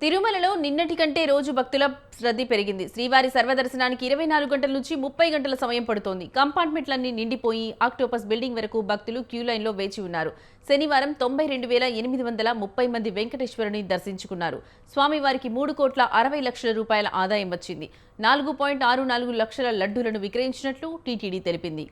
తిరుమలలో నిన్నటి కంటే రోజు భక్తుల రద్దీ పెరిగింది. శ్రీవారి సర్వదర్శనానికి 24 గంటల నుంచి 30 గంటల సమయం పడుతోంది. కంపార్ట్మెంట్లన్నీ నిండిపోయి ఆక్టోపస్ బిల్డింగ్ వరకు భక్తులు క్యూ లైన్లో వేచి ఉన్నారు. శనివారం 92,830 మంది వెంకటేశ్వరుని దర్శించుకున్నారు. స్వామివారికి 3,60,00,000 రూపాయల ఆదాయం వచ్చింది. 4.64 లక్షల లడ్డూలను విక్రయించినట్లు టీటీడీ తెలిపింది.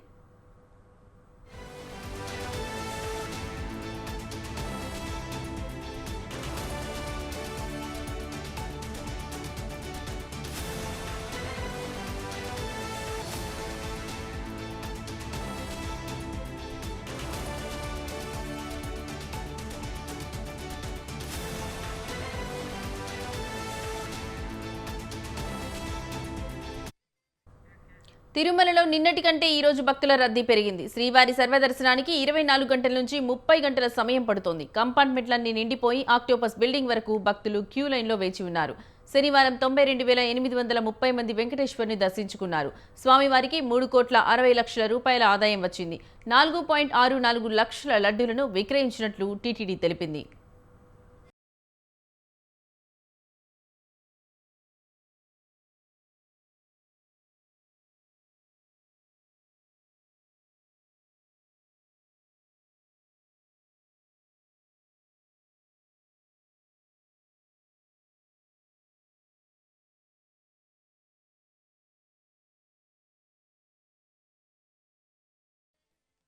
తిరుమలలో నిన్నటి కంటే ఈ రోజు భక్తుల రద్దీ పెరిగింది. శ్రీవారి సర్వదర్శనానికి 24 గంటల నుంచి 30 గంటల సమయం పడుతోంది. కంపార్ట్మెంట్లన్నీ నిండిపోయి ఆక్టోపస్ బిల్డింగ్ వరకు భక్తులు క్యూ లైన్లో వేచి ఉన్నారు. శనివారం 92,830 మంది వెంకటేశ్వరుని దర్శించుకున్నారు. స్వామివారికి 3,60,00,000 రూపాయల ఆదాయం వచ్చింది. 4.64 లక్షల లడ్డూలను విక్రయించినట్లు టీటీడీ తెలిపింది.